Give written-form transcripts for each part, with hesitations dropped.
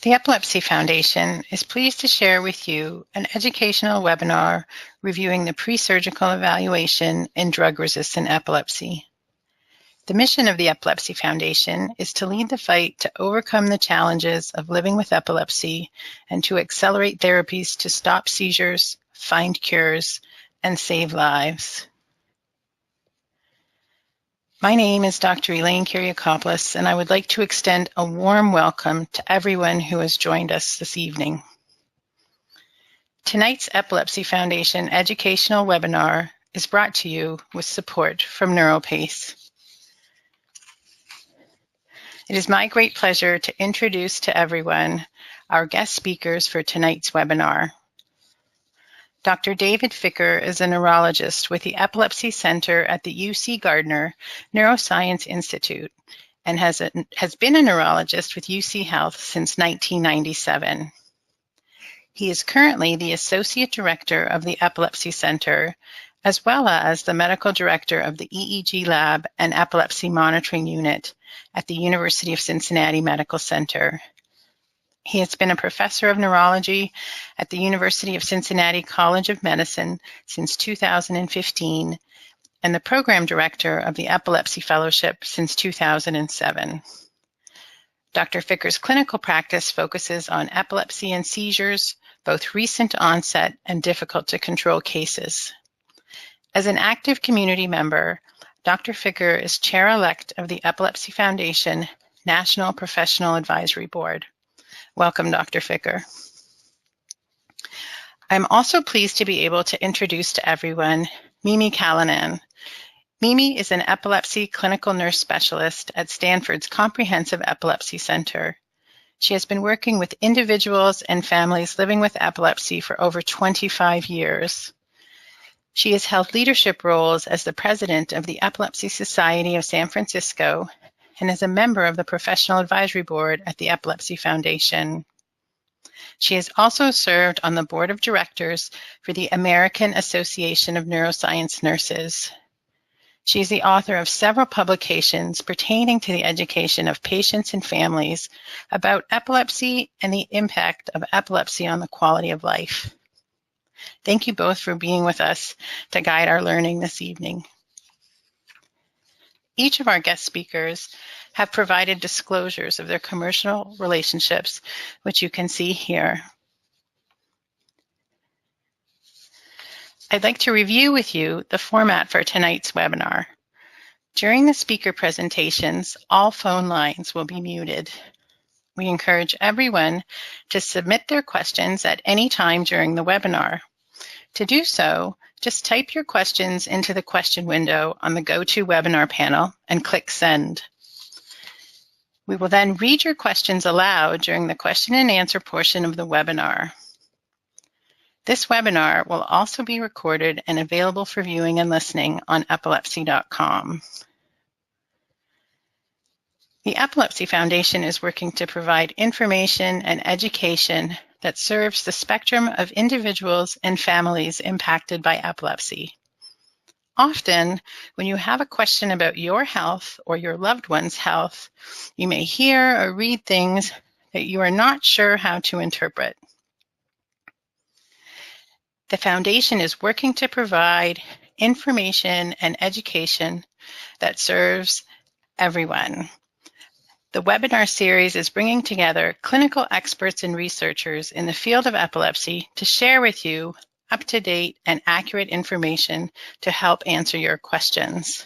The Epilepsy Foundation is pleased to share with you an educational webinar reviewing the pre-surgical evaluation in drug-resistant epilepsy. The mission of the Epilepsy Foundation is to lead the fight to overcome the challenges of living with epilepsy and to accelerate therapies to stop seizures, find cures, and save lives. My name is Dr. Elaine Kyriakopoulos, and I would like to extend a warm welcome to everyone who has joined us this evening. Tonight's Epilepsy Foundation educational webinar is brought to you with support from NeuroPace. It is my great pleasure to introduce to everyone our guest speakers for tonight's webinar. Dr. David Ficker is a neurologist with the Epilepsy Center at the UC Gardner Neuroscience Institute and has been a neurologist with UC Health since 1997. He is currently the Associate Director of the Epilepsy Center, as well as the Medical Director of the EEG Lab and Epilepsy Monitoring Unit at the University of Cincinnati Medical Center. He has been a professor of neurology at the University of Cincinnati College of Medicine since 2015 and the program director of the Epilepsy Fellowship since 2007. Dr. Ficker's clinical practice focuses on epilepsy and seizures, both recent onset and difficult to control cases. As an active community member, Dr. Ficker is chair-elect of the Epilepsy Foundation National Professional Advisory Board. Welcome, Dr. Ficker. I'm also pleased to be able to introduce to everyone Mimi Callanan. Mimi is an epilepsy clinical nurse specialist at Stanford's Comprehensive Epilepsy Center. She has been working with individuals and families living with epilepsy for over 25 years. She has held leadership roles as the president of the Epilepsy Society of San Francisco and is a member of the Professional Advisory Board at the Epilepsy Foundation. She has also served on the board of directors for the American Association of Neuroscience Nurses. She is the author of several publications pertaining to the education of patients and families about epilepsy and the impact of epilepsy on the quality of life. Thank you both for being with us to guide our learning this evening. Each of our guest speakers have provided disclosures of their commercial relationships, which you can see here. I'd like to review with you the format for tonight's webinar. During the speaker presentations, all phone lines will be muted. We encourage everyone to submit their questions at any time during the webinar. To do so, just type your questions into the question window on the GoToWebinar panel and click Send. We will then read your questions aloud during the question and answer portion of the webinar. This webinar will also be recorded and available for viewing and listening on epilepsy.com. The Epilepsy Foundation is working to provide information and education that serves the spectrum of individuals and families impacted by epilepsy. Often, when you have a question about your health or your loved one's health, you may hear or read things that you are not sure how to interpret. The Foundation is working to provide information and education that serves everyone. The webinar series is bringing together clinical experts and researchers in the field of epilepsy to share with you up-to-date and accurate information to help answer your questions.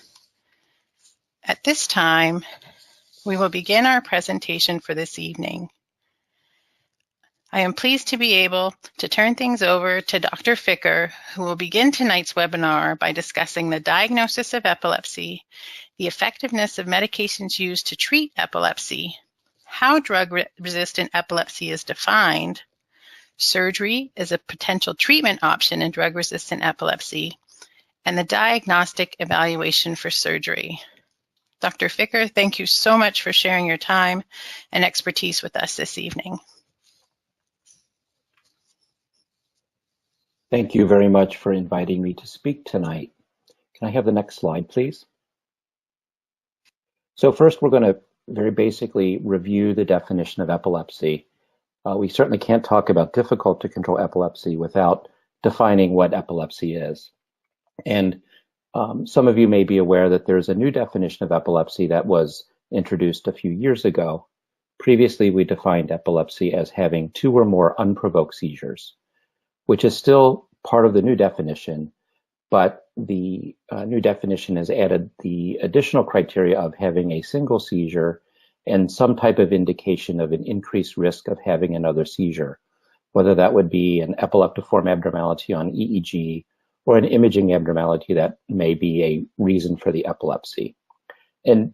At this time, we will begin our presentation for this evening. I am pleased to be able to turn things over to Dr. Ficker, who will begin tonight's webinar by discussing the diagnosis of epilepsy, the effectiveness of medications used to treat epilepsy, how drug-resistant epilepsy is defined, surgery as a potential treatment option in drug-resistant epilepsy, and the diagnostic evaluation for surgery. Dr. Ficker, thank you so much for sharing your time and expertise with us this evening. Thank you very much for inviting me to speak tonight. Can I have the next slide, please? So first, we're going to very basically review the definition of epilepsy We certainly can't talk about difficult to control epilepsy without defining what epilepsy is. And some of you may be aware that there's a new definition of epilepsy that was introduced a few years ago. Previously, we defined epilepsy as having 2 or more unprovoked seizures, which is still part of the new definition, but the new definition has added the additional criteria of having a single seizure and some type of indication of an increased risk of having another seizure, whether that would be an epileptiform abnormality on EEG or an imaging abnormality that may be a reason for the epilepsy. And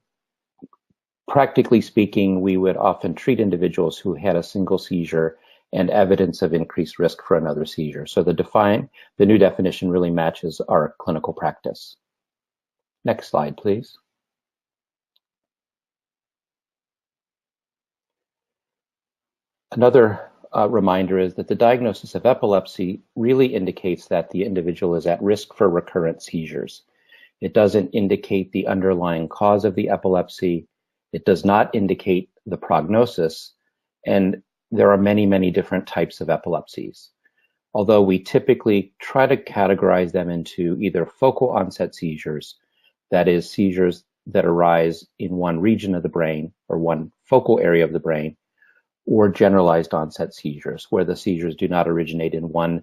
practically speaking, we would often treat individuals who had a single seizure and evidence of increased risk for another seizure. So the new definition really matches our clinical practice. Next slide, please. Another reminder is that the diagnosis of epilepsy really indicates that the individual is at risk for recurrent seizures. It doesn't indicate the underlying cause of the epilepsy. It does not indicate the prognosis. And there are many, many different types of epilepsies. Although we typically try to categorize them into either focal onset seizures, that is, seizures that arise in one region of the brain or one focal area of the brain, or generalized onset seizures, where the seizures do not originate in one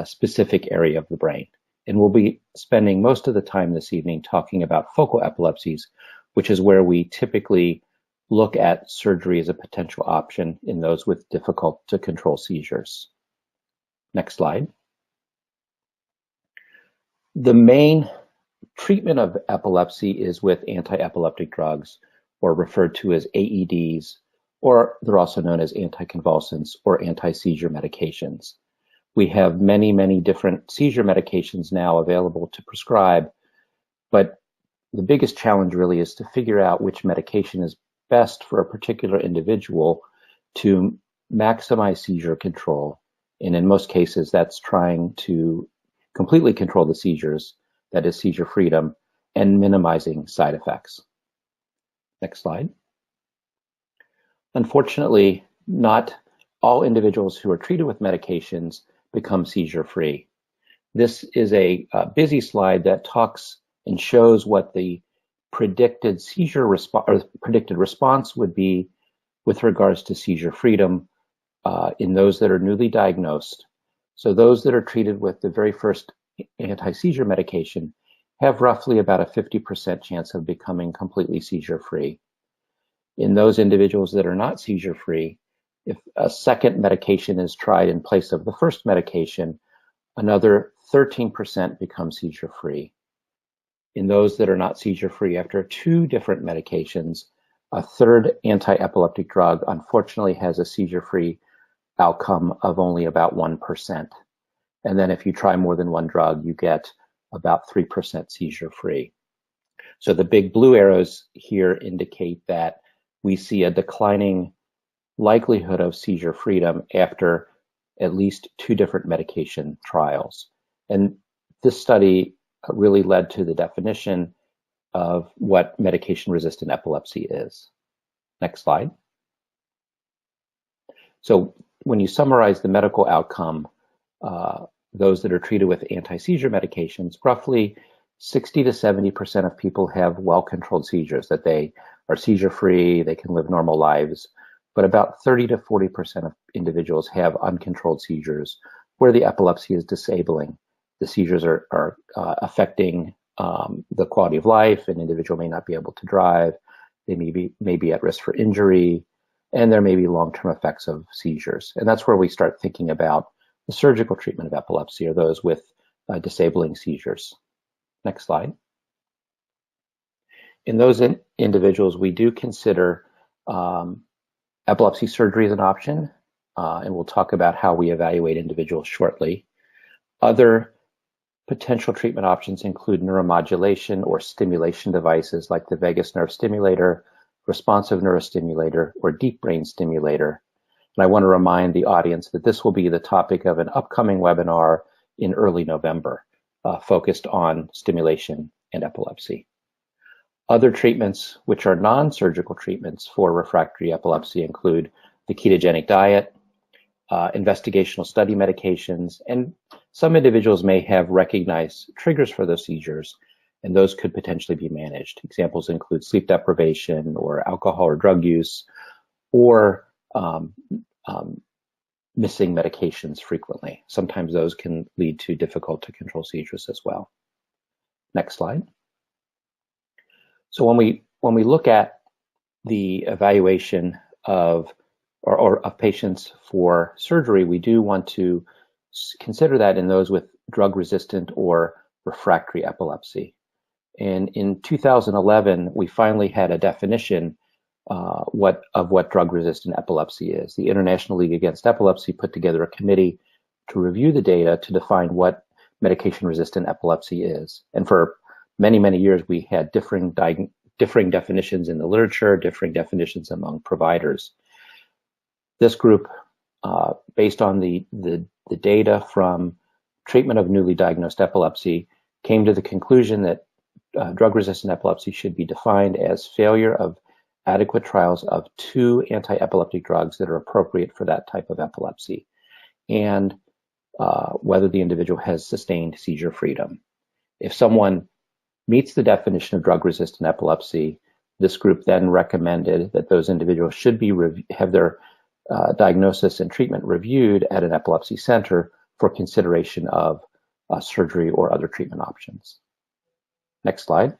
specific area of the brain. And we'll be spending most of the time this evening talking about focal epilepsies, which is where we typically look at surgery as a potential option in those with difficult to control seizures. Next slide. The main treatment of epilepsy is with anti-epileptic drugs, or referred to as AEDs, or they're also known as anticonvulsants or anti-seizure medications. We have many, many different seizure medications now available to prescribe, but the biggest challenge really is to figure out which medication is best for a particular individual to maximize seizure control. And in most cases, that's trying to completely control the seizures, that is seizure freedom, and minimizing side effects. Next slide. Unfortunately, not all individuals who are treated with medications become seizure-free. This is a busy slide that talks and shows what the predicted response would be with regards to seizure freedom in those that are newly diagnosed. So those that are treated with the very first anti-seizure medication have roughly about a 50% chance of becoming completely seizure-free. In those individuals that are not seizure-free, if a second medication is tried in place of the first medication, another 13% become seizure-free. In those that are not seizure-free after 2 different medications, a third anti-epileptic drug unfortunately has a seizure-free outcome of only about 1%. And then if you try more than one drug, you get about 3% seizure-free. So the big blue arrows here indicate that we see a declining likelihood of seizure freedom after at least 2 different medication trials. And this study really led to the definition of what medication-resistant epilepsy is. Next slide. So when you summarize the medical outcome, those that are treated with anti-seizure medications, roughly 60 to 70% of people have well-controlled seizures, that they are seizure-free, they can live normal lives, but about 30 to 40% of individuals have uncontrolled seizures where the epilepsy is disabling. The seizures are affecting the quality of life. An individual may not be able to drive, they may be at risk for injury, and there may be long-term effects of seizures. And that's where we start thinking about the surgical treatment of epilepsy, or those with disabling seizures. Next slide. In those individuals, we do consider epilepsy surgery as an option, and we'll talk about how we evaluate individuals shortly. Other potential treatment options include neuromodulation or stimulation devices like the vagus nerve stimulator, responsive neurostimulator, or deep brain stimulator. And I want to remind the audience that this will be the topic of an upcoming webinar in early November, focused on stimulation and epilepsy. Other treatments, which are non-surgical treatments for refractory epilepsy, include the ketogenic diet, investigational study medications, and some individuals may have recognized triggers for those seizures, and those could potentially be managed. Examples include sleep deprivation or alcohol or drug use, or missing medications frequently. Sometimes those can lead to difficult to control seizures as well. Next slide. So when we look at the evaluation of patients for surgery, we do want to consider that in those with drug-resistant or refractory epilepsy. And in 2011, we finally had a definition of what drug-resistant epilepsy is. The International League Against Epilepsy put together a committee to review the data to define what medication-resistant epilepsy is. And for many, many years, we had differing definitions in the literature, differing definitions among providers. This group, based on the data from treatment of newly diagnosed epilepsy, came to the conclusion that drug-resistant epilepsy should be defined as failure of adequate trials of 2 anti-epileptic drugs that are appropriate for that type of epilepsy, and whether the individual has sustained seizure freedom. If someone meets the definition of drug-resistant epilepsy, this group then recommended that those individuals should have their diagnosis and treatment reviewed at an epilepsy center for consideration of surgery or other treatment options. Next slide.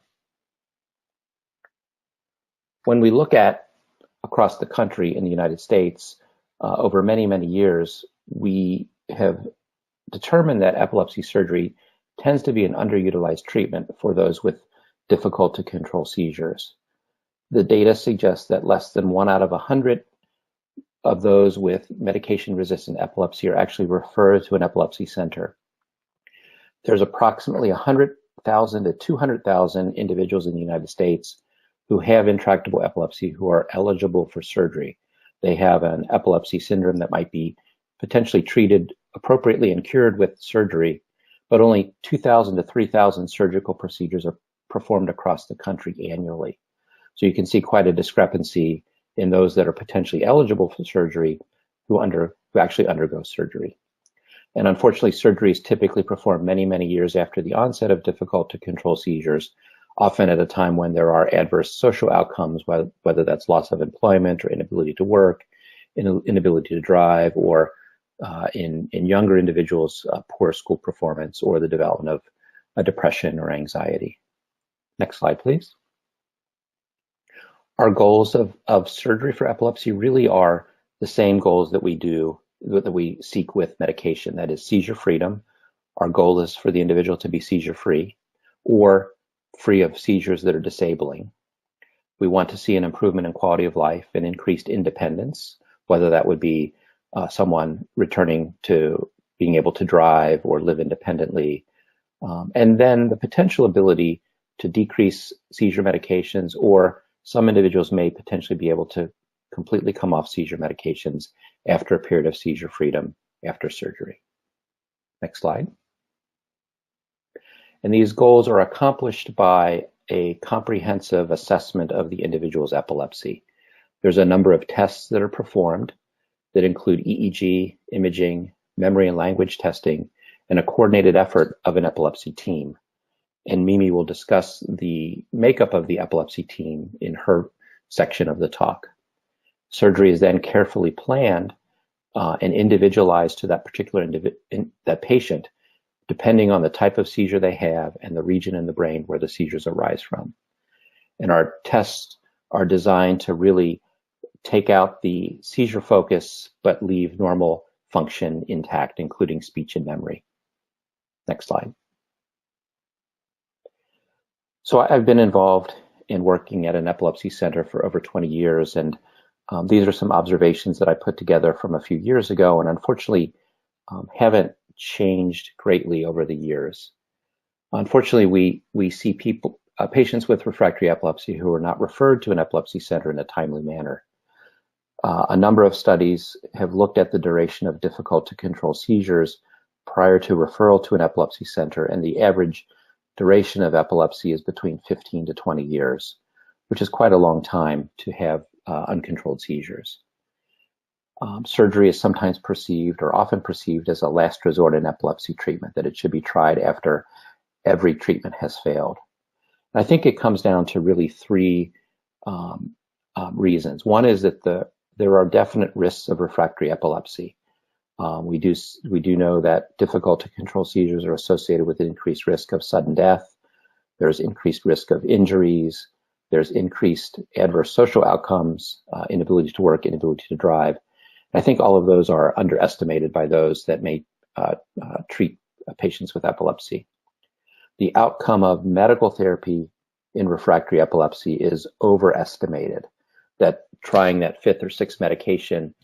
When we look at across the country in the United States, over many, many years, we have determined that epilepsy surgery tends to be an underutilized treatment for those with difficult to control seizures. The data suggests that less than 1 out of 100 of those with medication-resistant epilepsy are actually referred to an epilepsy center. There's approximately 100,000 to 200,000 individuals in the United States who have intractable epilepsy who are eligible for surgery. They have an epilepsy syndrome that might be potentially treated appropriately and cured with surgery, but only 2,000 to 3,000 surgical procedures are performed across the country annually. So you can see quite a discrepancy in those that are potentially eligible for surgery who actually undergo surgery. And unfortunately, surgery is typically performed many, many years after the onset of difficult to control seizures, often at a time when there are adverse social outcomes, whether that's loss of employment or inability to work, inability to drive, or in younger individuals, poor school performance or the development of a depression or anxiety. Next slide, please. Our goals of surgery for epilepsy really are the same goals that we seek with medication. That is seizure freedom. Our goal is for the individual to be seizure free or free of seizures that are disabling. We want to see an improvement in quality of life and increased independence, whether that would be someone returning to being able to drive or live independently. And then the potential ability to decrease seizure medications, or some individuals may potentially be able to completely come off seizure medications after a period of seizure freedom after surgery. Next slide. And these goals are accomplished by a comprehensive assessment of the individual's epilepsy. There's a number of tests that are performed that include EEG, imaging, memory and language testing, and a coordinated effort of an epilepsy team. And Mimi will discuss the makeup of the epilepsy team in her section of the talk. Surgery is then carefully planned and individualized to that particular that patient, depending on the type of seizure they have and the region in the brain where the seizures arise from. And our tests are designed to really take out the seizure focus, but leave normal function intact, including speech and memory. Next slide. So I've been involved in working at an epilepsy center for over 20 years, and these are some observations that I put together from a few years ago, and unfortunately haven't changed greatly over the years. Unfortunately, we see patients with refractory epilepsy who are not referred to an epilepsy center in a timely manner. A number of studies have looked at the duration of difficult to control seizures prior to referral to an epilepsy center, and the average duration of epilepsy is between 15 to 20 years, which is quite a long time to have uncontrolled seizures. Surgery is sometimes perceived, or often perceived, as a last resort in epilepsy treatment, that it should be tried after every treatment has failed. And I think it comes down to really three reasons. One is that there are definite risks of refractory epilepsy. We do know that difficult to control seizures are associated with an increased risk of sudden death. There's increased risk of injuries. There's increased adverse social outcomes, inability to work, inability to drive. I think all of those are underestimated by those that may treat patients with epilepsy. The outcome of medical therapy in refractory epilepsy is overestimated. That trying that fifth or sixth medication,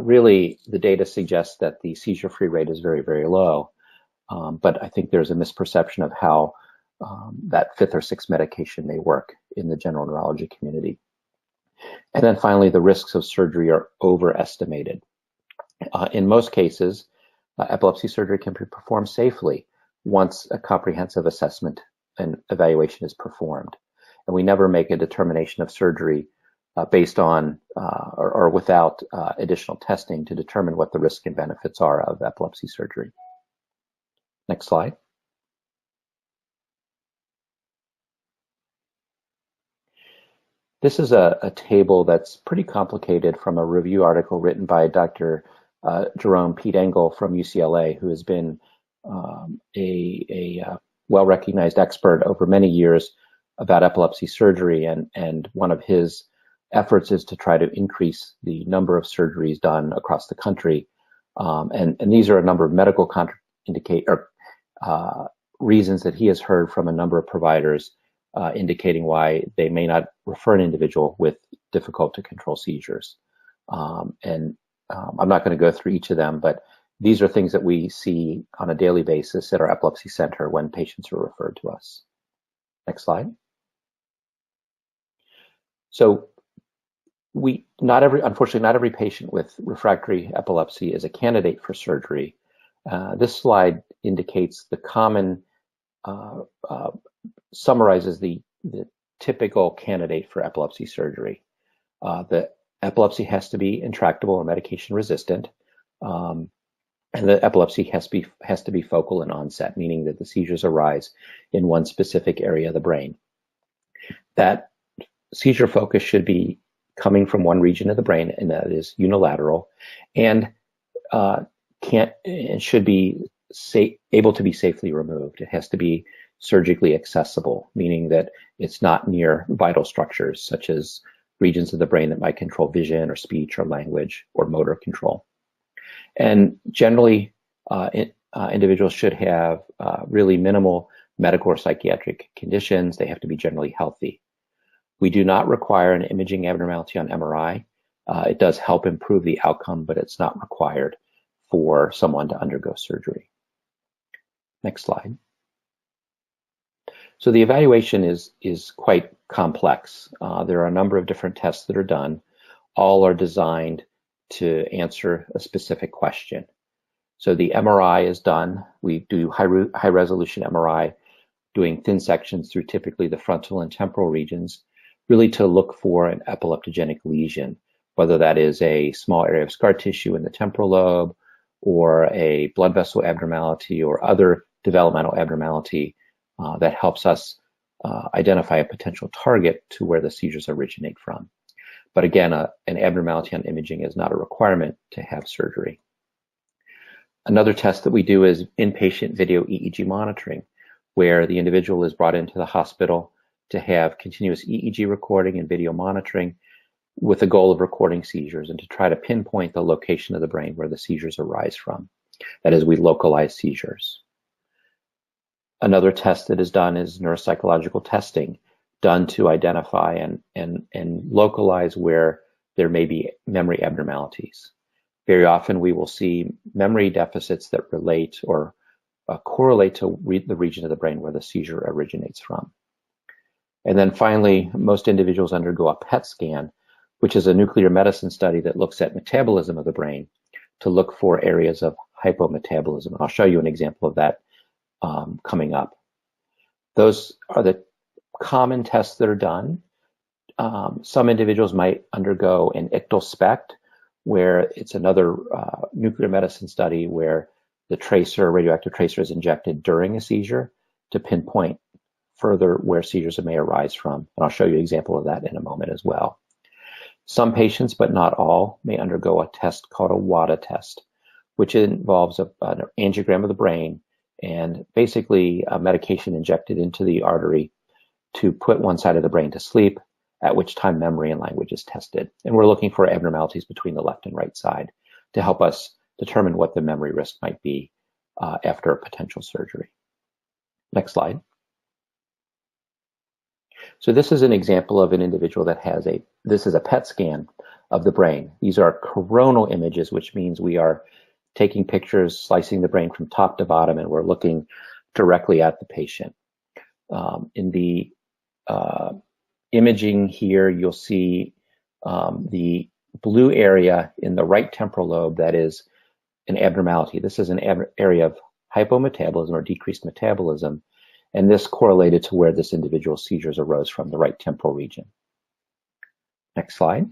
really the data suggests that the seizure-free rate is very, very low. But I think there's a misperception of how that fifth or sixth medication may work in the general neurology community. And then finally, the risks of surgery are overestimated. In most cases, epilepsy surgery can be performed safely once a comprehensive assessment and evaluation is performed. And we never make a determination of surgery based on or without additional testing to determine what the risks and benefits are of epilepsy surgery. Next slide. This is a table that's pretty complicated from a review article written by Dr. Jerome Pete Engel from UCLA, who has been a well-recognized expert over many years about epilepsy surgery, and one of his efforts is to try to increase the number of surgeries done across the country. And these are a number of medical reasons that he has heard from a number of providers indicating why they may not refer an individual with difficult to control seizures. I'm not going to go through each of them, but these are things that we see on a daily basis at our epilepsy center when patients are referred to us. Next slide. So unfortunately, not every patient with refractory epilepsy is a candidate for surgery. This slide indicates the common, summarizes the typical candidate for epilepsy surgery. The epilepsy has to be intractable or medication resistant, and the epilepsy has to be focal in onset, meaning that the seizures arise in one specific area of the brain. That seizure focus should be coming from one region of the brain, and that is unilateral, and should be able to be safely removed. It has to be surgically accessible, meaning that it's not near vital structures such as regions of the brain that might control vision or speech or language or motor control. And generally, individuals should have really minimal medical or psychiatric conditions. They have to be generally healthy. We do not require an imaging abnormality on MRI. It does help improve the outcome, but it's not required for someone to undergo surgery. Next slide. So the evaluation is quite complex. There are a number of different tests that are done. All are designed to answer a specific question. So the MRI is done. We do high resolution MRI, doing thin sections through typically the frontal and temporal regions, really to look for an epileptogenic lesion, whether that is a small area of scar tissue in the temporal lobe, or a blood vessel abnormality, or other developmental abnormality that helps us identify a potential target to where the seizures originate from. But again, an abnormality on imaging is not a requirement to have surgery. Another test that we do is inpatient video EEG monitoring, where the individual is brought into the hospital to have continuous EEG recording and video monitoring with the goal of recording seizures and to try to pinpoint the location of the brain where the seizures arise from. That is, we localize seizures. Another test that is done is neuropsychological testing, done to identify and localize where there may be memory abnormalities. Very often we will see memory deficits that relate or correlate to the region of the brain where the seizure originates from. And then finally, most individuals undergo a PET scan, which is a nuclear medicine study that looks at metabolism of the brain to look for areas of hypometabolism. And I'll show you an example of that coming up. Those are the common tests that are done. Some individuals might undergo an ictal SPECT, where it's another nuclear medicine study where the tracer, radioactive tracer, is injected during a seizure to pinpoint further where seizures may arise from. And I'll show you an example of that in a moment as well. Some patients, but not all, may undergo a test called a WADA test, which involves an angiogram of the brain and basically a medication injected into the artery to put one side of the brain to sleep, at which time memory and language is tested. And we're looking for abnormalities between the left and right side to help us determine what the memory risk might be after a potential surgery. Next slide. So this is an example of an individual that has this is a PET scan of the brain. These are coronal images, which means we are taking pictures, slicing the brain from top to bottom, and we're looking directly at the patient. In the imaging here, you'll see the blue area in the right temporal lobe that is an abnormality. This is an area of hypometabolism or decreased metabolism, and this correlated to where this individual's seizures arose from, the right temporal region. Next slide.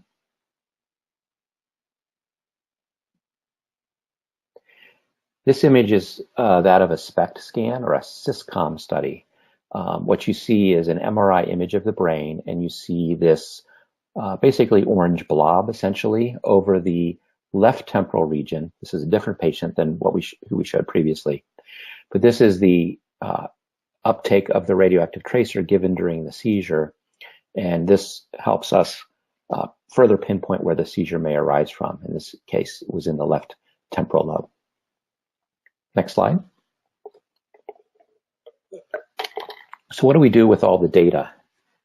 This image is that of a SPECT scan or a SYSCOM study. What you see is an MRI image of the brain, and you see this basically orange blob essentially over the left temporal region. This is a different patient than who we showed previously, but this is the uptake of the radioactive tracer given during the seizure, and this helps us further pinpoint where the seizure may arise from. In this case, it was in the left temporal lobe. Next slide. So what do we do with all the data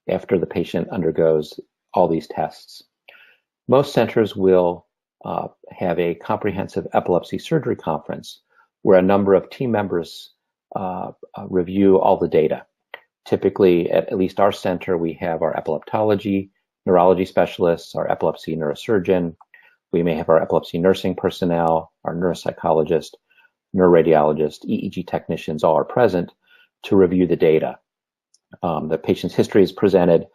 after the patient undergoes all these tests? Most centers will have a comprehensive epilepsy surgery conference where a number of team members review all the data. Typically, at least our center, we have our epileptology, neurology specialists, our epilepsy neurosurgeon. We may have our epilepsy nursing personnel, our neuropsychologist, neuroradiologist, EEG technicians, all are present to review the data. The patient's history is presented,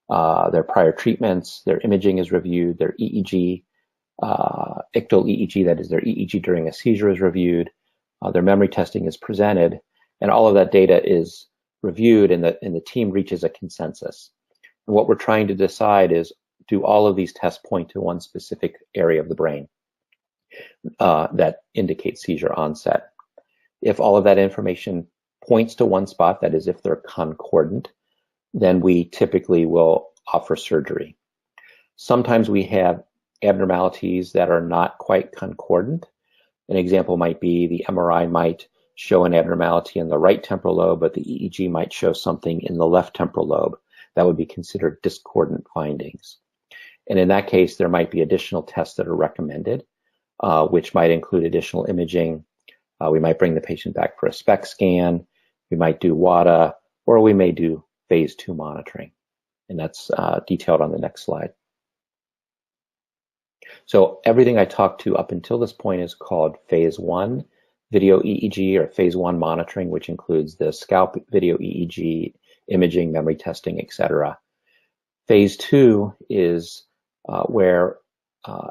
their prior treatments, their imaging is reviewed, their EEG, ictal EEG, that is their EEG during a seizure, is reviewed, their memory testing is presented, and all of that data is reviewed, and the team reaches a consensus. And what we're trying to decide is, do all of these tests point to one specific area of the brain that indicates seizure onset? If all of that information points to one spot, that is, if they're concordant, then we typically will offer surgery. Sometimes we have abnormalities that are not quite concordant. An example might be the MRI might show an abnormality in the right temporal lobe, but the EEG might show something in the left temporal lobe. That would be considered discordant findings. And in that case, there might be additional tests that are recommended, which might include additional imaging. We might bring the patient back for a SPECT scan. We might do WADA, or we may do phase 2 monitoring. And that's detailed on the next slide. So everything I talked to up until this point is called phase 1 video EEG or phase 1 monitoring, which includes the scalp video EEG, imaging, memory testing, etc. Phase 2 is where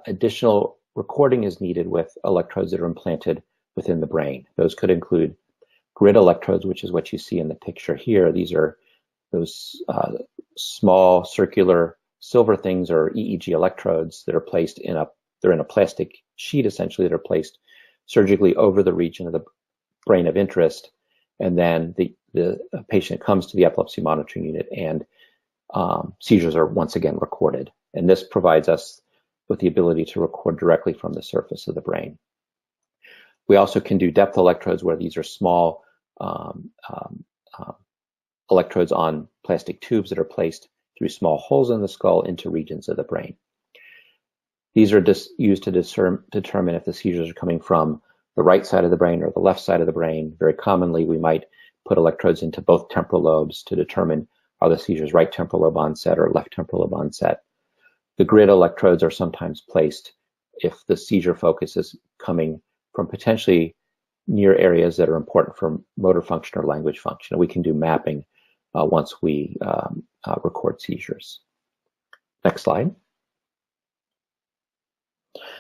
additional recording is needed with electrodes that are implanted within the brain. Those could include grid electrodes, which is what you see in the picture here. These are those small circular silver things, or EEG electrodes, that are placed in a plastic sheet essentially, that are placed surgically over the region of the brain of interest, and then the patient comes to the epilepsy monitoring unit, and seizures are once again recorded. And this provides us with the ability to record directly from the surface of the brain. We also can do depth electrodes, where these are small electrodes on plastic tubes that are placed through small holes in the skull into regions of the brain. These are used to determine if the seizures are coming from the right side of the brain or the left side of the brain. Very commonly, we might put electrodes into both temporal lobes to determine are the seizures right temporal lobe onset or left temporal lobe onset. The grid electrodes are sometimes placed if the seizure focus is coming from potentially near areas that are important for motor function or language function. And we can do mapping once we record seizures. Next slide.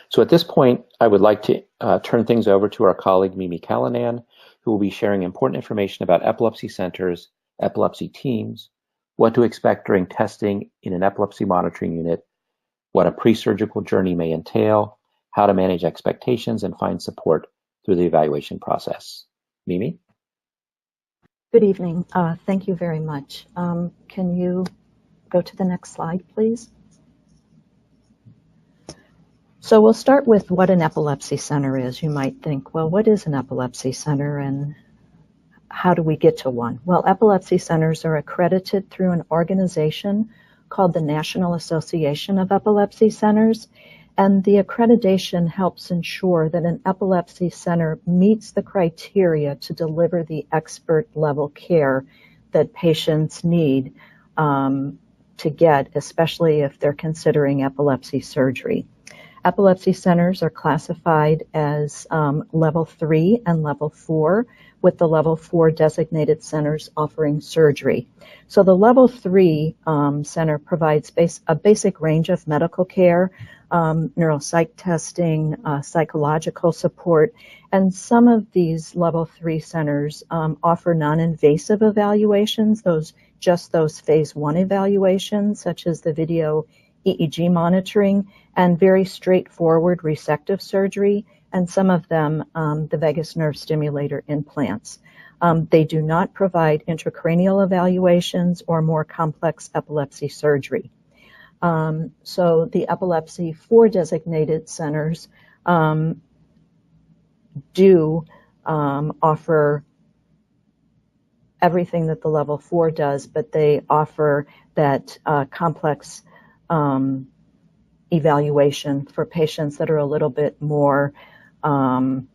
So at this point, I would like to turn things over to our colleague, Mimi Callanan, who will be sharing important information about epilepsy centers, epilepsy teams, what to expect during testing in an epilepsy monitoring unit, what a pre-surgical journey may entail, how to manage expectations and find support through the evaluation process. Mimi? Good evening. Thank you very much. Can you go to the next slide, please? So we'll start with what an epilepsy center is. You might think, well, what is an epilepsy center and how do we get to one? Well, epilepsy centers are accredited through an organization called the National Association of Epilepsy Centers, and the accreditation helps ensure that an epilepsy center meets the criteria to deliver the expert level care that patients need to get, especially if they're considering epilepsy surgery. Epilepsy centers are classified as level 3 and level 4, with the level 4 designated centers offering surgery. So the level 3 center provides a basic range of medical care, neuropsych testing, psychological support, and some of these level 3 centers offer non-invasive evaluations, those phase 1 evaluations, such as the video EEG monitoring, and very straightforward resective surgery, and some of them the vagus nerve stimulator implants. They do not provide intracranial evaluations or more complex epilepsy surgery. So the epilepsy 4 designated centers do offer everything that the level 4 does, but they offer that complex evaluation for patients that are a little bit more, well,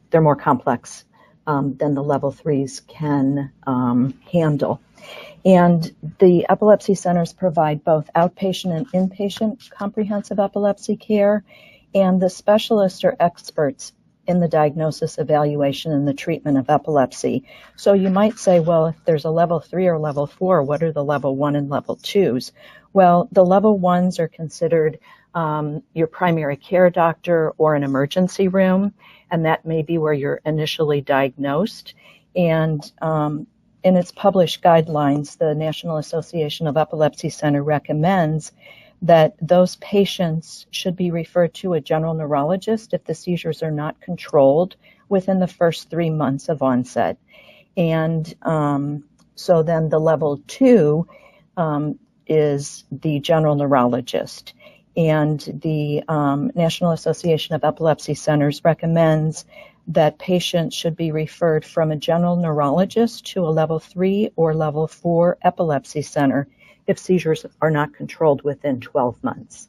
they're more complex than the level 3s can handle. And the epilepsy centers provide both outpatient and inpatient comprehensive epilepsy care, and the specialists are experts in the diagnosis, evaluation, and the treatment of epilepsy. So you might say, well, if there's a level 3 or level 4, what are the level 1 and level 2s? Well, the level 1s are considered your primary care doctor or an emergency room, and that may be where you're initially diagnosed. And in its published guidelines, the National Association of Epilepsy Center recommends that those patients should be referred to a general neurologist if the seizures are not controlled within the first 3 months of onset. And so then the level 2 is the general neurologist. And the National Association of Epilepsy Centers recommends that patients should be referred from a general neurologist to a level 3 or level 4 epilepsy center if seizures are not controlled within 12 months.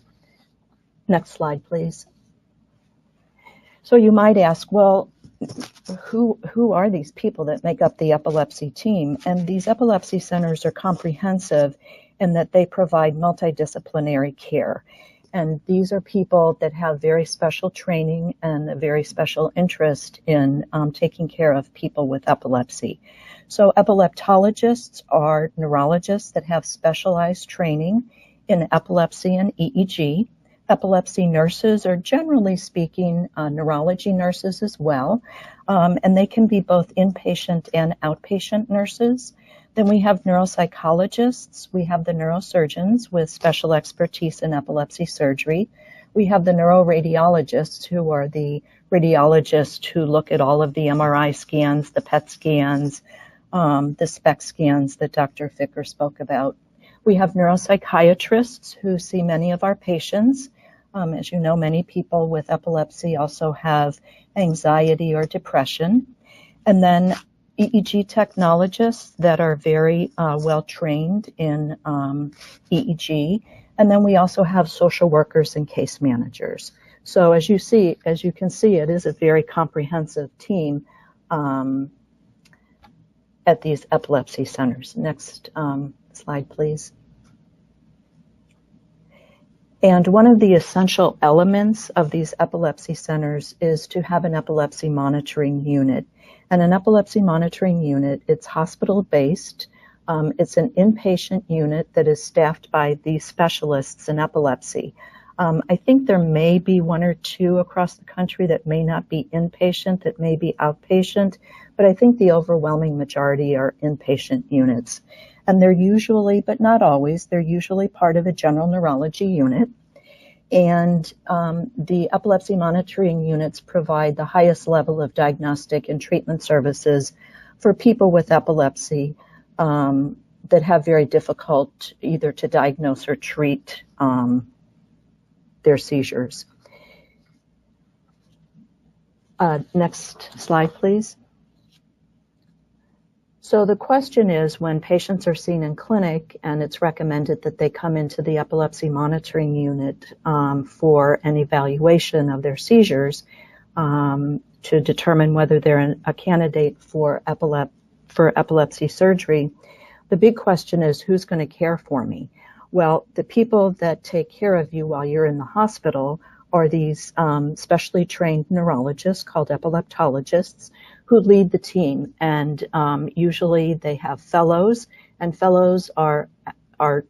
Next slide, please. So you might ask, well, who are these people that make up the epilepsy team? And these epilepsy centers are comprehensive in that they provide multidisciplinary care. And these are people that have very special training and a very special interest in taking care of people with epilepsy. So epileptologists are neurologists that have specialized training in epilepsy and EEG. Epilepsy nurses are, generally speaking, neurology nurses as well, and they can be both inpatient and outpatient nurses. Then we have neuropsychologists, we have the neurosurgeons with special expertise in epilepsy surgery. We have the neuroradiologists, who are the radiologists who look at all of the MRI scans, the PET scans, the SPECT scans that Dr. Ficker spoke about. We have neuropsychiatrists who see many of our patients. As you know, many people with epilepsy also have anxiety or depression. And then EEG technologists that are very well trained in EEG. And then we also have social workers and case managers. So as you can see, it is a very comprehensive team at these epilepsy centers. Next slide, please. And one of the essential elements of these epilepsy centers is to have an epilepsy monitoring unit. And an epilepsy monitoring unit, it's hospital-based. It's an inpatient unit that is staffed by the specialists in epilepsy. I think there may be one or two across the country that may not be inpatient, that may be outpatient, but I think the overwhelming majority are inpatient units. And they're usually, but not always, they're usually part of a general neurology unit. And the epilepsy monitoring units provide the highest level of diagnostic and treatment services for people with epilepsy that have very difficult either to diagnose or treat their seizures. Next slide, please. So the question is, when patients are seen in clinic and it's recommended that they come into the epilepsy monitoring unit for an evaluation of their seizures to determine whether they're a candidate for epilepsy surgery, the big question is, who's going to care for me? Well, the people that take care of you while you're in the hospital are these specially trained neurologists called epileptologists who lead the team. And usually they have fellows, and fellows are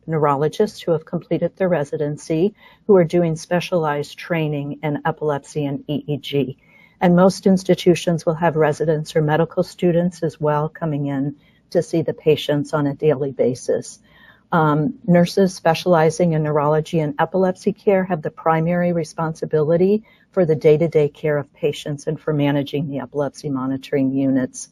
neurologists who have completed their residency, who are doing specialized training in epilepsy and EEG. And most institutions will have residents or medical students as well coming in to see the patients on a daily basis. Nurses specializing in neurology and epilepsy care have the primary responsibility for the day-to-day care of patients and for managing the epilepsy monitoring units.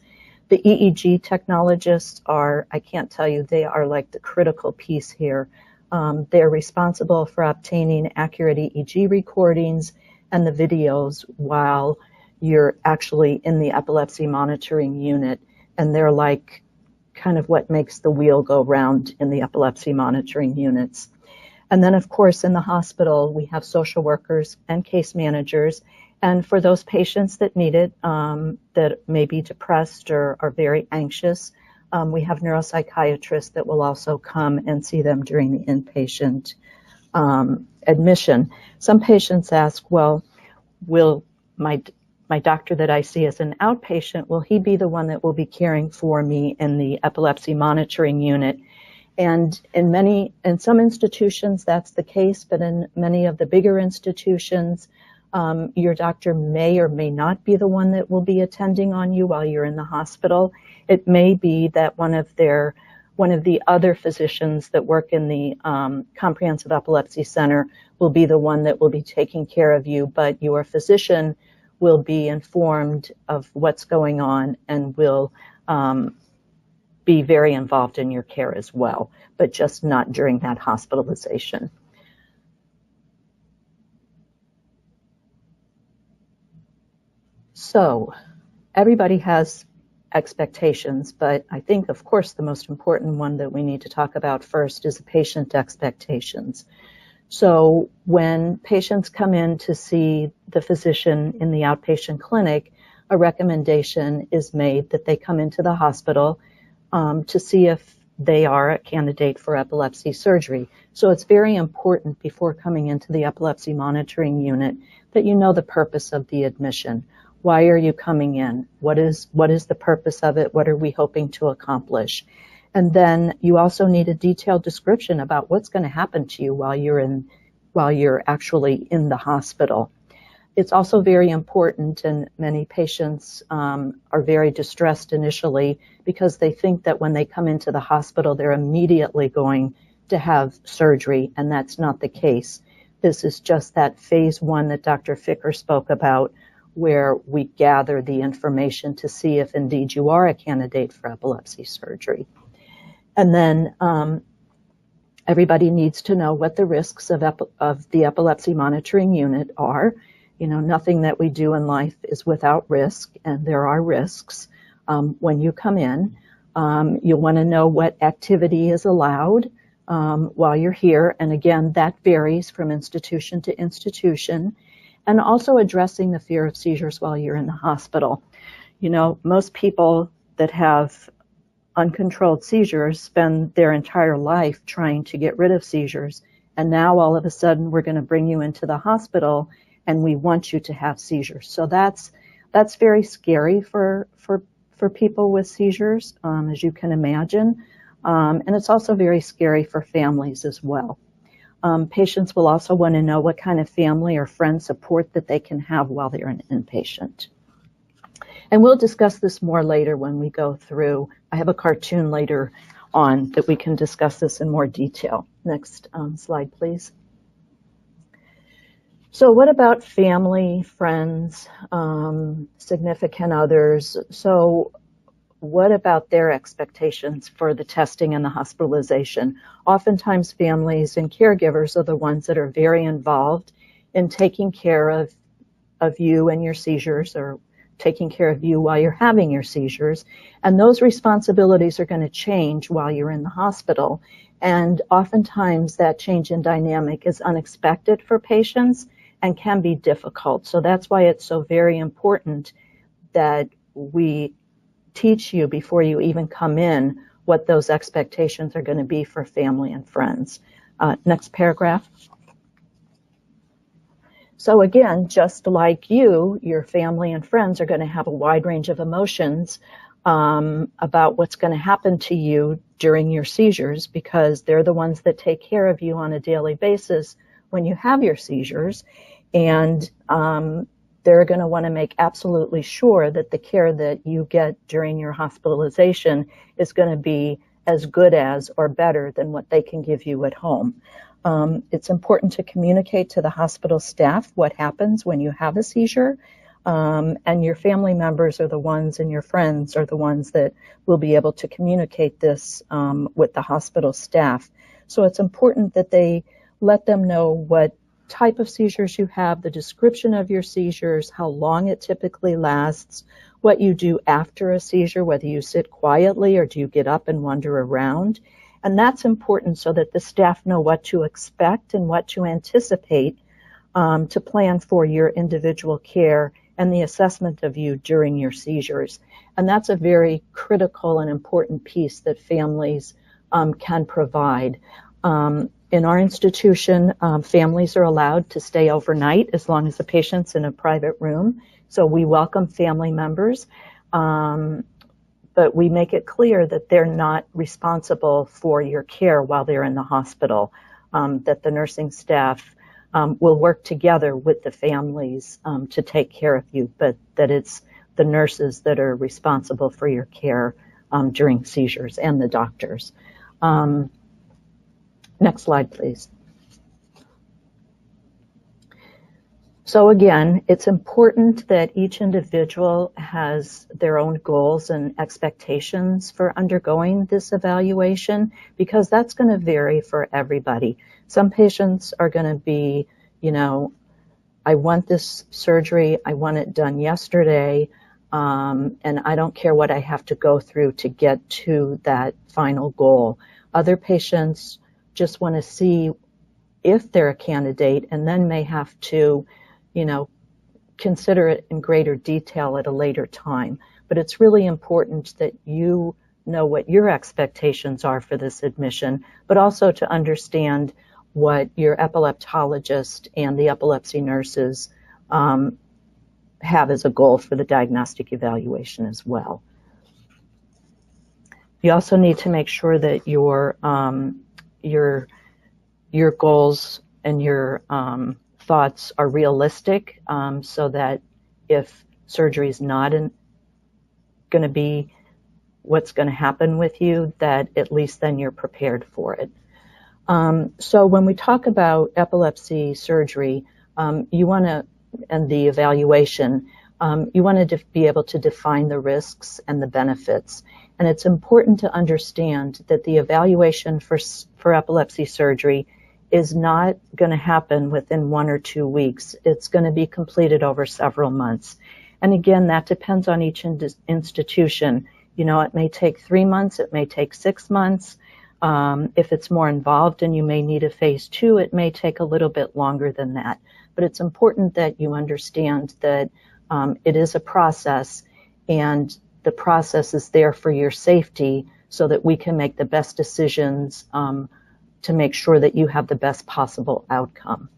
The EEG technologists are, I can't tell you, they are like the critical piece here. They're responsible for obtaining accurate EEG recordings and the videos while you're actually in the epilepsy monitoring unit, and they're like kind of what makes the wheel go round in the epilepsy monitoring units. And then, of course, in the hospital, we have social workers and case managers. And for those patients that need it, that may be depressed or are very anxious, we have neuropsychiatrists that will also come and see them during the inpatient admission. Some patients ask, well, will my doctor that I see as an outpatient, will he be the one that will be caring for me in the epilepsy monitoring unit? And in some institutions, that's the case, but in many of the bigger institutions, your doctor may or may not be the one that will be attending on you while you're in the hospital. It may be that one of the other physicians that work in the Comprehensive Epilepsy Center will be the one that will be taking care of you, but your physician will be informed of what's going on and will be very involved in your care as well, but just not during that hospitalization. So everybody has expectations, but I think, of course, the most important one that we need to talk about first is the patient expectations. So when patients come in to see the physician in the outpatient clinic, a recommendation is made that they come into the hospital to see if they are a candidate for epilepsy surgery. So it's very important before coming into the epilepsy monitoring unit that you know the purpose of the admission. Why are you coming in? What is the purpose of it? What are we hoping to accomplish? And then you also need a detailed description about what's going to happen to you while you're actually in the hospital. It's also very important, and many patients are very distressed initially because they think that when they come into the hospital, they're immediately going to have surgery, and that's not the case. This is just that phase 1 that Dr. Ficker spoke about, where we gather the information to see if indeed you are a candidate for epilepsy surgery. And then everybody needs to know what the risks of the epilepsy monitoring unit are. You know, nothing that we do in life is without risk, and there are risks. When you come in, you'll want to know what activity is allowed while you're here. And again, that varies from institution to institution. And also addressing the fear of seizures while you're in the hospital. You know, most people that have uncontrolled seizures spend their entire life trying to get rid of seizures. And now all of a sudden we're going to bring you into the hospital and we want you to have seizures. So that's very scary for people with seizures, as you can imagine. And it's also very scary for families as well. patients will also want to know what kind of family or friend support that they can have while they're an inpatient. And we'll discuss this more later when we go through. I have a cartoon later on that we can discuss this in more detail. Next slide, please. So what about family, friends, significant others? So what about their expectations for the testing and the hospitalization? Oftentimes families and caregivers are the ones that are very involved in taking care of you and your seizures, or taking care of you while you're having your seizures. And those responsibilities are going to change while you're in the hospital. And oftentimes that change in dynamic is unexpected for patients and can be difficult. So that's why it's so very important that we teach you before you even come in what those expectations are going to be for family and friends. Next paragraph. So again, just like you, your family and friends are going to have a wide range of emotions about what's going to happen to you during your seizures, because they're the ones that take care of you on a daily basis when you have your seizures. And they're going to want to make absolutely sure that the care that you get during your hospitalization is going to be as good as or better than what they can give you at home. It's important to communicate to the hospital staff what happens when you have a seizure, and your family members are the ones, and your friends are the ones that will be able to communicate this with the hospital staff. So it's important that they let them know what type of seizures you have, the description of your seizures, how long it typically lasts, what you do after a seizure, whether you sit quietly or do you get up and wander around. And that's important so that the staff know what to expect and what to anticipate to plan for your individual care and the assessment of you during your seizures. And that's a very critical and important piece that families can provide. In our institution, families are allowed to stay overnight as long as the patient's in a private room. So we welcome family members. But we make it clear that they're not responsible for your care while they're in the hospital, that the nursing staff will work together with the families to take care of you, but that it's the nurses that are responsible for your care during seizures, and the doctors. Next slide, please. So again, it's important that each individual has their own goals and expectations for undergoing this evaluation, because that's going to vary for everybody. Some patients are going to be, I want this surgery, I want it done yesterday, and I don't care what I have to go through to get to that final goal. Other patients just want to see if they're a candidate, and then may have to consider it in greater detail at a later time. But it's really important that you know what your expectations are for this admission, but also to understand what your epileptologist and the epilepsy nurses have as a goal for the diagnostic evaluation as well. You also need to make sure that your goals and your thoughts are realistic, so that if surgery is not going to be what's going to happen with you, that at least then you're prepared for it. So when we talk about epilepsy surgery, you want to, and the evaluation, you want to be able to define the risks and the benefits. And it's important to understand that the evaluation for epilepsy surgery is not going to happen within 1 or 2 weeks. It's going to be completed over several months. And again, that depends on each institution. It may take 3 months, it may take 6 months. If it's more involved and you may need a phase 2, it may take a little bit longer than that. But it's important that you understand that it is a process, and the process is there for your safety so that we can make the best decisions to make sure that you have the best possible outcome.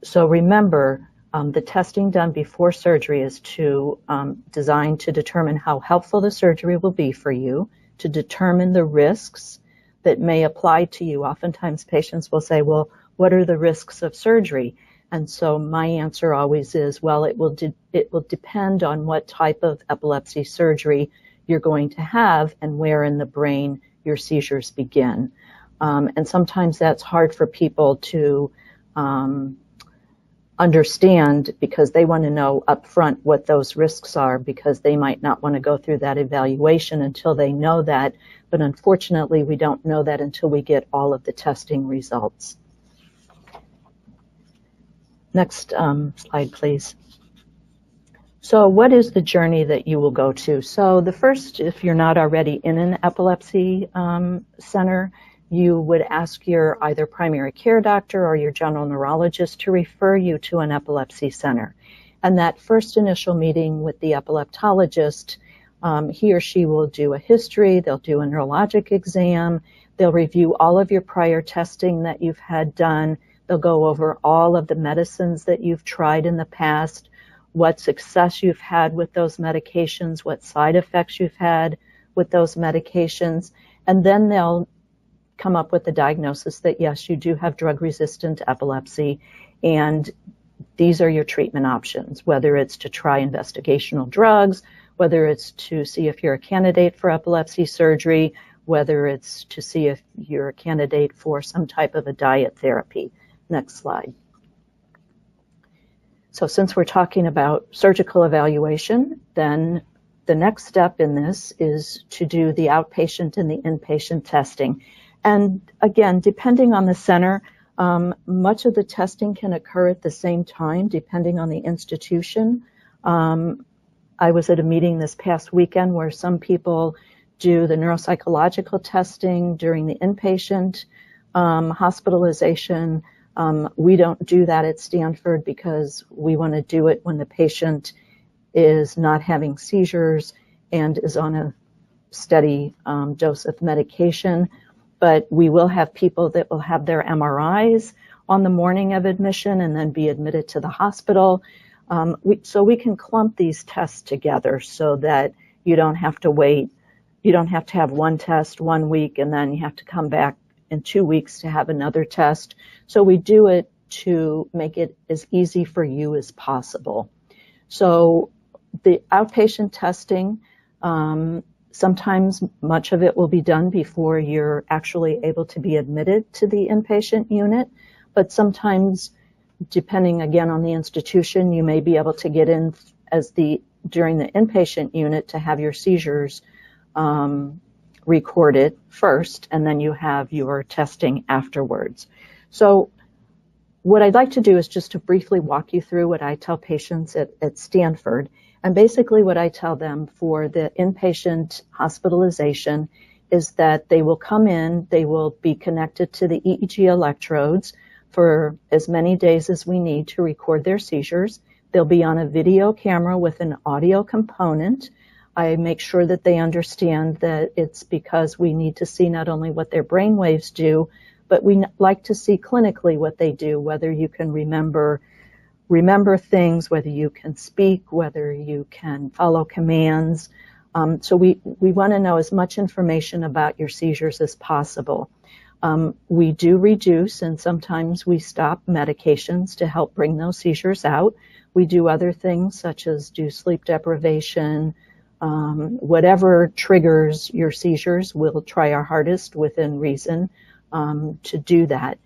So remember, the testing done before surgery is designed to determine how helpful the surgery will be for you, to determine the risks that may apply to you. Oftentimes patients will say, well, what are the risks of surgery? And so my answer always is, well, it will depend on what type of epilepsy surgery you're going to have and where in the brain your seizures begin. And sometimes that's hard for people to understand, because they want to know up front what those risks are, because they might not want to go through that evaluation until they know that. But unfortunately, we don't know that until we get all of the testing results. Next slide, please. So what is the journey that you will go to? So the first, if you're not already in an epilepsy center, you would ask your either primary care doctor or your general neurologist to refer you to an epilepsy center. And that first initial meeting with the epileptologist, he or she will do a history, they'll do a neurologic exam, they'll review all of your prior testing that you've had done, they'll go over all of the medicines that you've tried in the past, what success you've had with those medications, what side effects you've had with those medications, and then they'll come up with the diagnosis that, yes, you do have drug-resistant epilepsy, and these are your treatment options, whether it's to try investigational drugs, whether it's to see if you're a candidate for epilepsy surgery, whether it's to see if you're a candidate for some type of a diet therapy. Next slide. So since we're talking about surgical evaluation, then the next step in this is to do the outpatient and the inpatient testing. And again, depending on the center, much of the testing can occur at the same time, depending on the institution. I was at a meeting this past weekend where some people do the neuropsychological testing during the inpatient hospitalization. We don't do that at Stanford because we want to do it when the patient is not having seizures and is on a steady dose of medication. But we will have people that will have their MRIs on the morning of admission and then be admitted to the hospital. So we can clump these tests together so that you don't have to wait. You don't have to have one test 1 week and then you have to come back in 2 weeks to have another test. So we do it to make it as easy for you as possible. So the outpatient testing, sometimes much of it will be done before you're actually able to be admitted to the inpatient unit, but sometimes, depending again on the institution, you may be able to get in during the inpatient unit to have your seizures recorded first, and then you have your testing afterwards. So what I'd like to do is just to briefly walk you through what I tell patients at Stanford. And basically what I tell them for the inpatient hospitalization is that they will come in, they will be connected to the EEG electrodes for as many days as we need to record their seizures. They'll be on a video camera with an audio component. I make sure that they understand that it's because we need to see not only what their brain waves do, but we like to see clinically what they do, whether you can remember things, whether you can speak, whether you can follow commands. So we want to know as much information about your seizures as possible. We do reduce and sometimes we stop medications to help bring those seizures out. We do other things such as do sleep deprivation, whatever triggers your seizures, we'll try our hardest within reason to do that.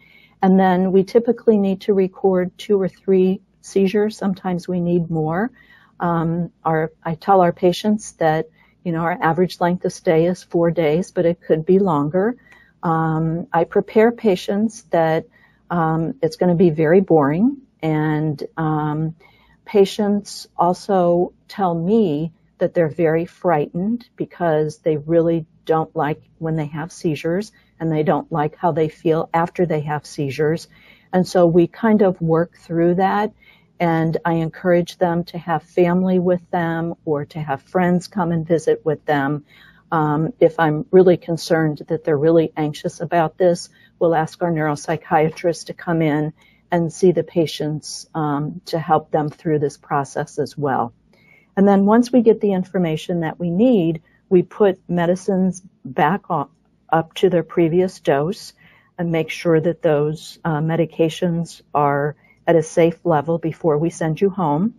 And then we typically need to record 2 or 3 seizures. Sometimes we need more. I tell our patients that, our average length of stay is 4 days, but it could be longer. I prepare patients that it's going to be very boring, and patients also tell me that they're very frightened because they really don't like when they have seizures, and they don't like how they feel after they have seizures. And so we kind of work through that, and I encourage them to have family with them or to have friends come and visit with them. If I'm really concerned that they're really anxious about this, we'll ask our neuropsychiatrist to come in and see the patients to help them through this process as well. And then once we get the information that we need, we put medicines back up to their previous dose and make sure that those medications are at a safe level before we send you home.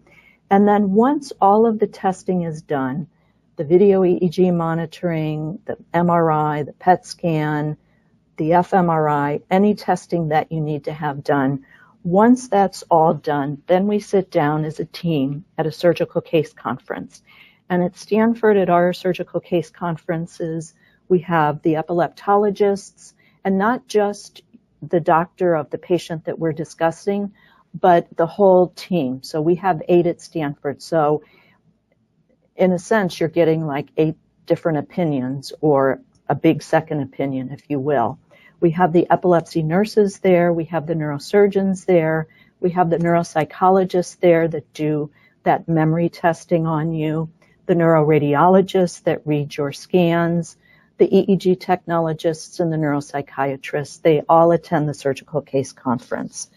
And then once all of the testing is done, the video EEG monitoring, the MRI, the PET scan, the fMRI, any testing that you need to have done, once that's all done, then we sit down as a team at a surgical case conference. And at Stanford, at our surgical case conferences, we have the epileptologists, and not just the doctor of the patient that we're discussing, but the whole team. So we have 8 at Stanford. So in a sense, you're getting like 8 different opinions, or a big second opinion, if you will. We have the epilepsy nurses there. We have the neurosurgeons there. We have the neuropsychologists there that do that memory testing on you, the neuroradiologists that read your scans, the EEG technologists, and the neuropsychiatrists. They all attend the surgical case conference.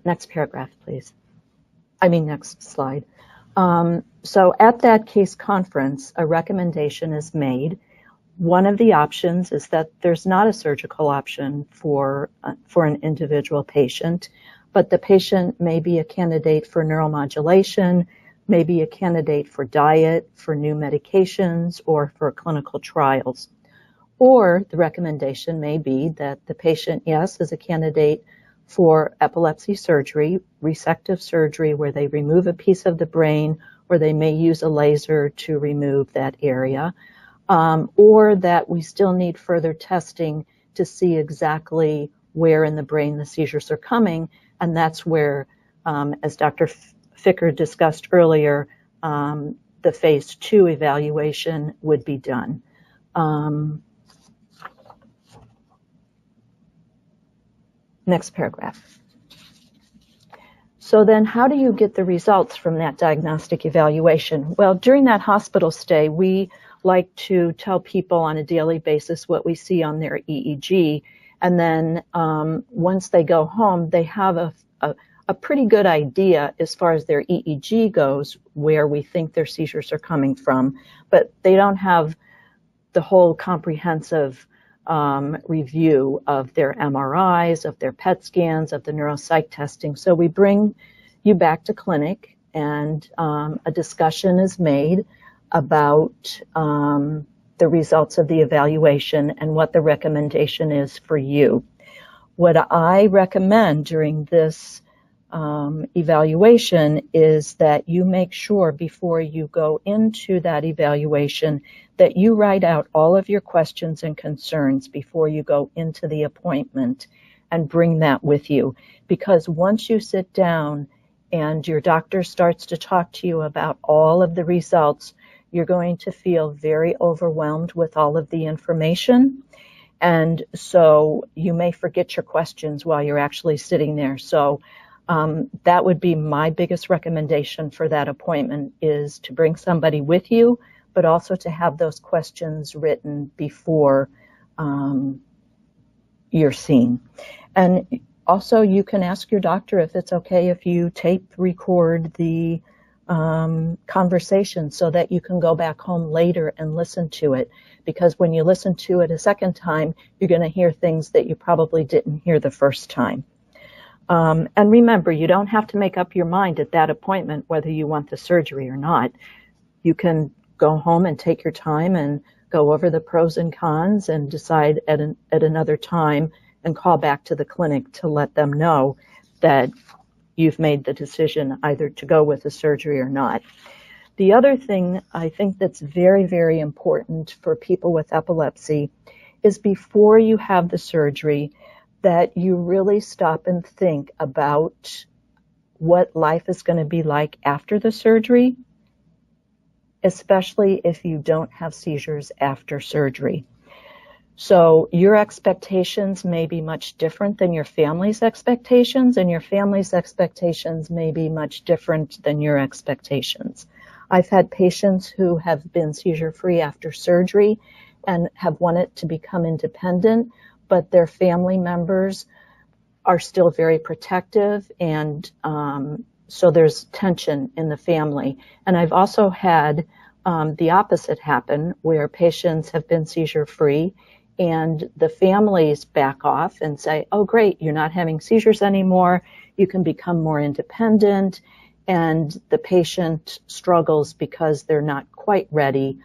Next paragraph, please. Next slide. So at that case conference, a recommendation is made. One of the options is that there's not a surgical option for an individual patient, but the patient may be a candidate for neuromodulation, may be a candidate for diet, for new medications, or for clinical trials. Or the recommendation may be that the patient, yes, is a candidate for epilepsy surgery, resective surgery, where they remove a piece of the brain, or they may use a laser to remove that area, or that we still need further testing to see exactly where in the brain the seizures are coming, and that's where, as Dr. Ficker discussed earlier, the phase 2 evaluation would be done. Next paragraph. So then how do you get the results from that diagnostic evaluation? Well, during that hospital stay, we like to tell people on a daily basis what we see on their EEG. And then once they go home, they have a pretty good idea as far as their EEG goes, where we think their seizures are coming from. But they don't have the whole comprehensive review of their MRIs, of their PET scans, of the neuropsych testing. So we bring you back to clinic, and a discussion is made about the results of the evaluation and what the recommendation is for you. What I recommend during this evaluation is that you make sure before you go into that evaluation that you write out all of your questions and concerns before you go into the appointment, and bring that with you. Because once you sit down and your doctor starts to talk to you about all of the results, you're going to feel very overwhelmed with all of the information. And so you may forget your questions while you're actually sitting there. So that would be my biggest recommendation for that appointment, is to bring somebody with you, but also to have those questions written before you're seen. And also you can ask your doctor if it's okay if you tape record the conversation so that you can go back home later and listen to it. Because when you listen to it a second time, you're going to hear things that you probably didn't hear the first time. And remember, you don't have to make up your mind at that appointment whether you want the surgery or not. You can go home and take your time and go over the pros and cons and decide at another time and call back to the clinic to let them know that you've made the decision either to go with the surgery or not. The other thing I think that's very, very important for people with epilepsy is before you have the surgery, that you really stop and think about what life is going to be like after the surgery, especially if you don't have seizures after surgery. So your expectations may be much different than your family's expectations, and your family's expectations may be much different than your expectations. I've had patients who have been seizure-free after surgery and have wanted to become independent, but their family members are still very protective, and so there's tension in the family. And I've also had the opposite happen, where patients have been seizure-free and the families back off and say, oh, great, you're not having seizures anymore, you can become more independent, and the patient struggles because they're not quite ready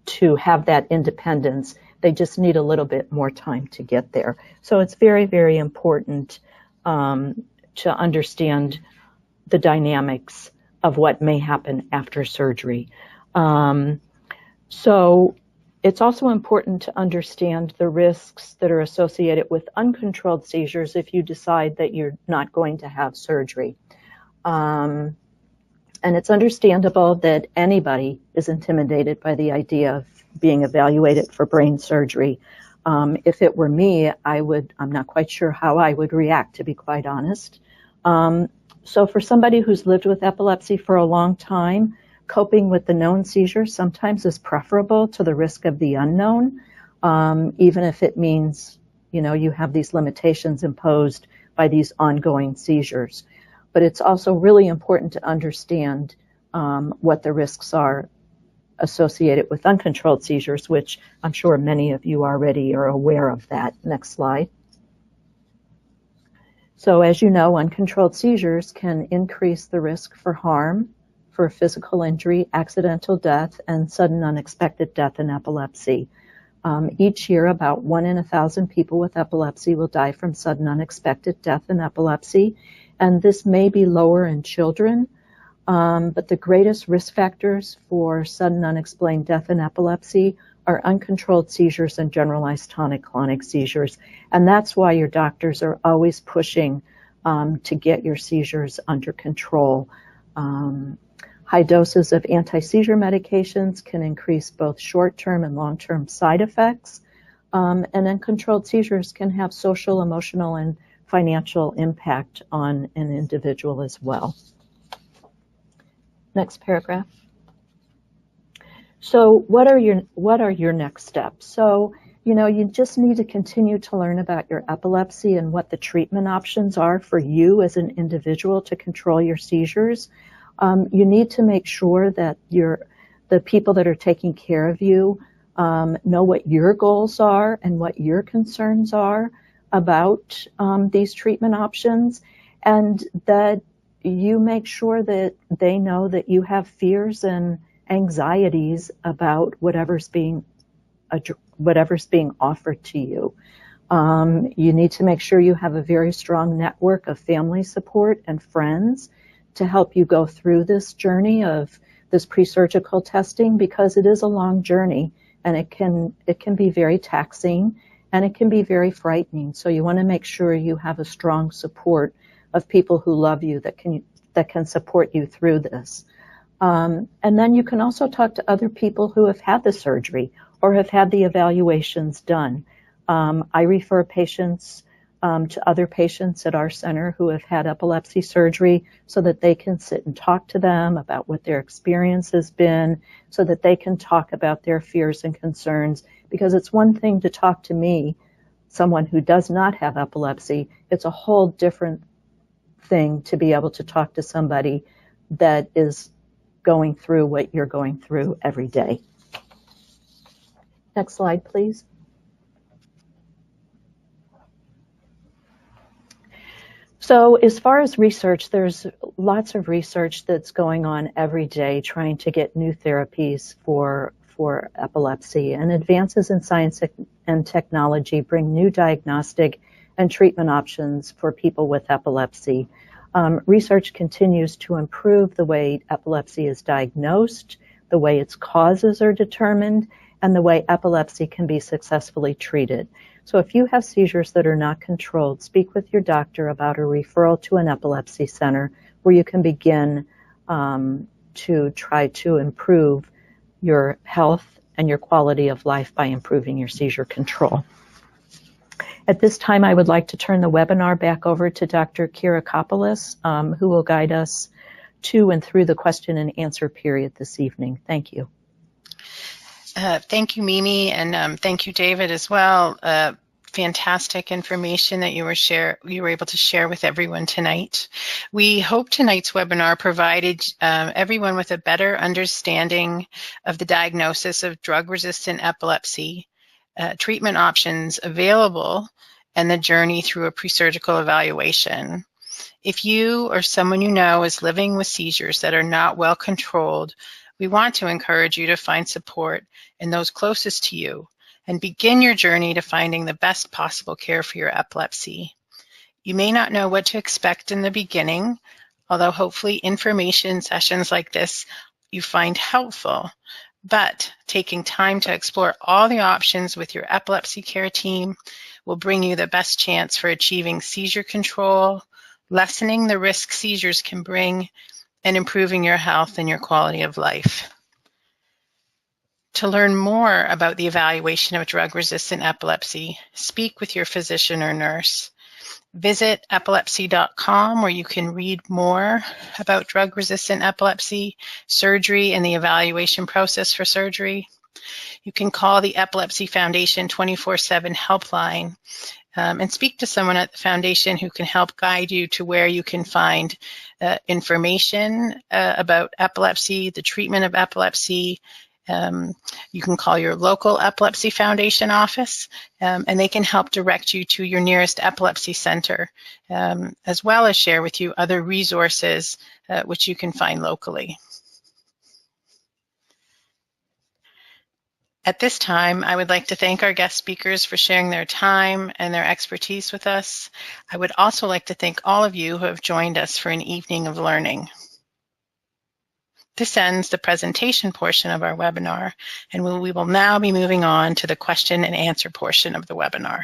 to have that independence. They just need a little bit more time to get there. So it's very, very important to understand the dynamics of what may happen after surgery. So it's also important to understand the risks that are associated with uncontrolled seizures if you decide that you're not going to have surgery. And it's understandable that anybody is intimidated by the idea of being evaluated for brain surgery. If it were me, I'm not quite sure how I would react, to be quite honest. So for somebody who's lived with epilepsy for a long time, coping with the known seizures sometimes is preferable to the risk of the unknown, even if it means, you have these limitations imposed by these ongoing seizures. But it's also really important to understand what the risks are associated with uncontrolled seizures, which I'm sure many of you already are aware of that. Next slide. So as you know, uncontrolled seizures can increase the risk for harm, for physical injury, accidental death, and sudden unexpected death in epilepsy. Each year, about 1 in 1,000 people with epilepsy will die from sudden unexpected death in epilepsy, and this may be lower in children, but the greatest risk factors for sudden unexplained death in epilepsy are uncontrolled seizures and generalized tonic-clonic seizures, and that's why your doctors are always pushing to get your seizures under control. High doses of anti-seizure medications can increase both short-term and long-term side effects, and uncontrolled seizures can have social, emotional, and financial impact on an individual as well. Next paragraph. So what are your next steps? So, you just need to continue to learn about your epilepsy and what the treatment options are for you as an individual to control your seizures. You need to make sure that the people that are taking care of you know what your goals are and what your concerns are about these treatment options, and that you make sure that they know that you have fears and anxieties about whatever's being offered to you. You need to make sure you have a very strong network of family support and friends to help you go through this journey of this pre-surgical testing, because it is a long journey and it can be very taxing and it can be very frightening. So you want to make sure you have a strong support of people who love you that can support you through this. And then you can also talk to other people who have had the surgery or have had the evaluations done. I refer patients to other patients at our center who have had epilepsy surgery so that they can sit and talk to them about what their experience has been, so that they can talk about their fears and concerns. Because it's one thing to talk to me, someone who does not have epilepsy. It's a whole different thing to be able to talk to somebody that is going through what you're going through every day. Next slide, please. So as far as research, there's lots of research that's going on every day trying to get new therapies for epilepsy, and advances in science and technology bring new diagnostic and treatment options for people with epilepsy. Research continues to improve the way epilepsy is diagnosed, the way its causes are determined, and the way epilepsy can be successfully treated. So if you have seizures that are not controlled, speak with your doctor about a referral to an epilepsy center where you can begin to try to improve your health and your quality of life by improving your seizure control. At this time, I would like to turn the webinar back over to Dr. Kyriakopoulos, who will guide us to and through the question and answer period this evening. Thank you. Thank you, Mimi, and thank you, David, as well. fantastic information that you were able to share with everyone tonight. We hope tonight's webinar provided everyone with a better understanding of the diagnosis of drug-resistant epilepsy, treatment options available, and the journey through a presurgical evaluation. If you or someone you know is living with seizures that are not well controlled, we want to encourage you to find support in those closest to you and begin your journey to finding the best possible care for your epilepsy. You may not know what to expect in the beginning, although hopefully information sessions like this you find helpful. But taking time to explore all the options with your epilepsy care team will bring you the best chance for achieving seizure control, lessening the risk seizures can bring, and improving your health and your quality of life. To learn more about the evaluation of drug-resistant epilepsy, speak with your physician or nurse. Visit epilepsy.com, where you can read more about drug-resistant epilepsy, surgery, and the evaluation process for surgery. You can call the Epilepsy Foundation 24/7 helpline and speak to someone at the foundation who can help guide you to where you can find information about epilepsy, the treatment of epilepsy. You can call your local Epilepsy Foundation office, and they can help direct you to your nearest epilepsy center, as well as share with you other resources which you can find locally. At this time, I would like to thank our guest speakers for sharing their time and their expertise with us. I would also like to thank all of you who have joined us for an evening of learning. This ends the presentation portion of our webinar, and we will now be moving on to the question and answer portion of the webinar.